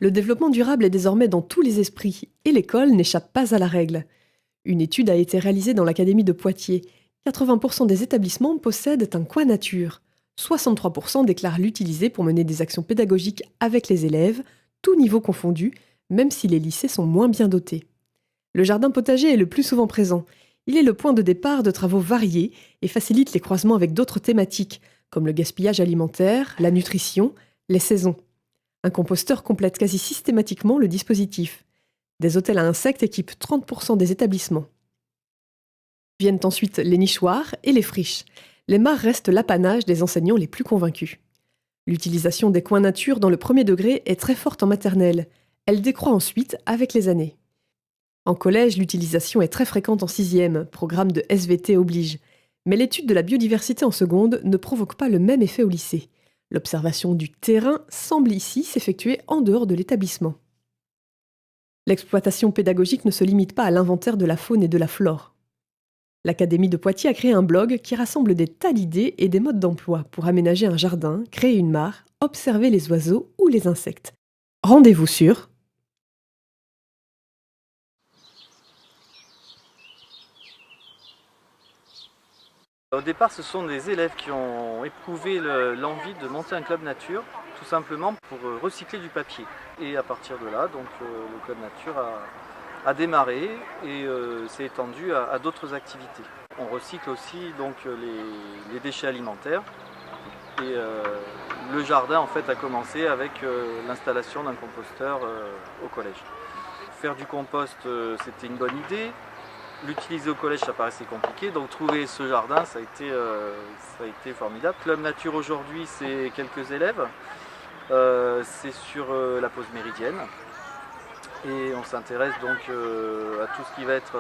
Le développement durable est désormais dans tous les esprits et l'école n'échappe pas à la règle. Une étude a été réalisée dans l'Académie de Poitiers. 80% des établissements possèdent un coin nature. 63% déclarent l'utiliser pour mener des actions pédagogiques avec les élèves, tous niveaux confondus, même si les lycées sont moins bien dotés. Le jardin potager est le plus souvent présent. Il est le point de départ de travaux variés et facilite les croisements avec d'autres thématiques, comme le gaspillage alimentaire, la nutrition, les saisons. Un composteur complète quasi systématiquement le dispositif. Des hôtels à insectes équipent 30% des établissements. Viennent ensuite les nichoirs et les friches. Les mares restent l'apanage des enseignants les plus convaincus. L'utilisation des coins nature dans le premier degré est très forte en maternelle. Elle décroît ensuite avec les années. En collège, l'utilisation est très fréquente en 6e, programme de SVT oblige. Mais l'étude de la biodiversité en seconde ne provoque pas le même effet au lycée. L'observation du terrain semble ici s'effectuer en dehors de l'établissement. L'exploitation pédagogique ne se limite pas à l'inventaire de la faune et de la flore. L'Académie de Poitiers a créé un blog qui rassemble des tas d'idées et des modes d'emploi pour aménager un jardin, créer une mare, observer les oiseaux ou les insectes. Rendez-vous sur Au départ, ce sont des élèves qui ont éprouvé l'envie de monter un club nature, tout simplement pour recycler du papier. Et à partir de là, donc, le club nature a démarré et s'est étendu à d'autres activités. On recycle aussi donc, les déchets alimentaires. Et le jardin en fait, a commencé avec l'installation d'un composteur au collège. Faire du compost, c'était une bonne idée. L'utiliser au collège, ça paraissait compliqué, donc trouver ce jardin, ça a été formidable. Club Nature aujourd'hui, c'est quelques élèves, c'est sur la pause méridienne. Et on s'intéresse donc à tout ce qui va être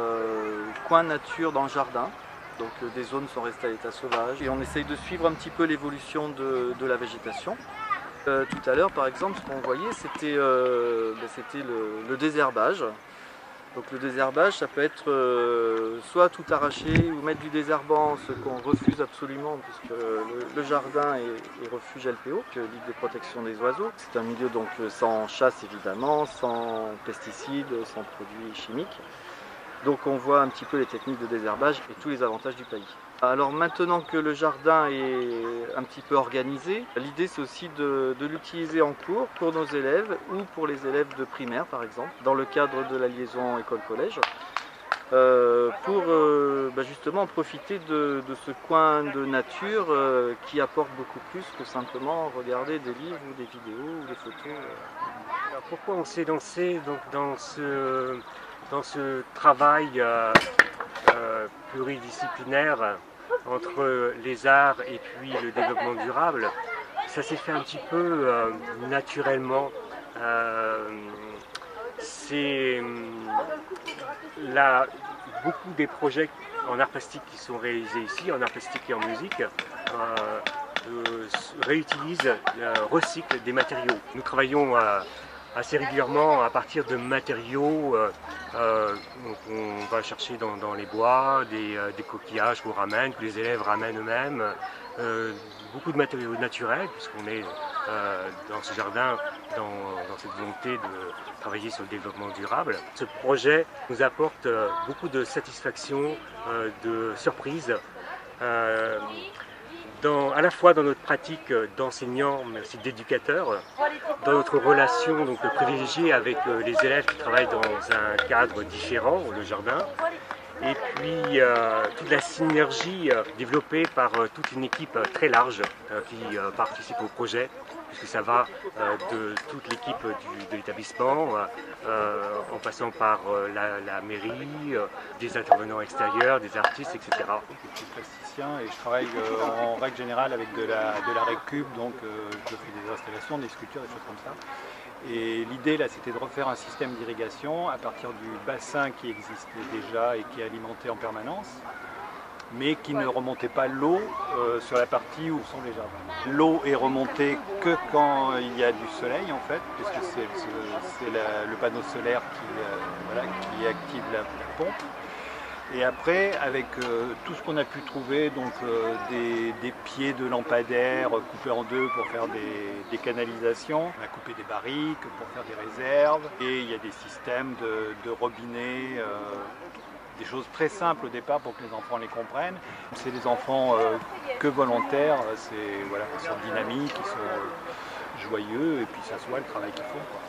coin nature dans le jardin. Donc des zones sont restées à l'état sauvage. Et on essaye de suivre un petit peu l'évolution de la végétation. Tout à l'heure, par exemple, ce qu'on voyait, c'était le désherbage. Donc le désherbage, ça peut être soit tout arracher ou mettre du désherbant, ce qu'on refuse absolument puisque le jardin est refuge LPO, Ligue de protection des oiseaux. C'est un milieu donc sans chasse évidemment, sans pesticides, sans produits chimiques. Donc on voit un petit peu les techniques de désherbage et tous les avantages du pays. Alors maintenant que le jardin est un petit peu organisé, l'idée c'est aussi de l'utiliser en cours pour nos élèves ou pour les élèves de primaire par exemple, dans le cadre de la liaison école-collège, pour justement profiter de ce coin de nature qui apporte beaucoup plus que simplement regarder des livres ou des vidéos ou des photos. Alors pourquoi on s'est lancé donc, dans ce travail pluridisciplinaire entre les arts et puis le développement durable? Ça s'est fait un petit peu naturellement. C'est là beaucoup des projets en art plastique qui sont réalisés ici, en art plastique et en musique, réutilisent, recyclent des matériaux. Nous travaillons assez régulièrement à partir de matériaux. Donc on va chercher dans les bois des coquillages qu'on ramène, que les élèves ramènent eux-mêmes. Beaucoup de matériaux naturels, puisqu'on est dans ce jardin, dans cette volonté de travailler sur le développement durable. Ce projet nous apporte beaucoup de satisfaction, de surprise, à la fois dans notre pratique d'enseignant, mais aussi d'éducateur, dans notre relation donc, privilégiée avec les élèves qui travaillent dans un cadre différent, le jardin, et puis toute la synergie développée par toute une équipe très large qui participe au projet, puisque ça va de toute l'équipe de l'établissement, en passant par la mairie, des intervenants extérieurs, des artistes, etc. Je suis plasticien et je travaille en règle générale avec de la récup, donc je fais des installations, des sculptures, des choses comme ça. Et l'idée là, c'était de refaire un système d'irrigation à partir du bassin qui existait déjà et qui est alimenté en permanence, mais qui ne remontait pas l'eau sur la partie où sont les jardins. L'eau est remontée que quand il y a du soleil en fait, puisque c'est le panneau solaire qui active la pompe. Et après, avec tout ce qu'on a pu trouver, donc des pieds de lampadaires coupés en deux pour faire des canalisations, on a coupé des barriques pour faire des réserves, et il y a des systèmes de robinets, des choses très simples au départ pour que les enfants les comprennent. C'est des enfants que volontaires, ils sont dynamiques, ils sont joyeux, et puis ça se voit le travail qu'ils font, quoi.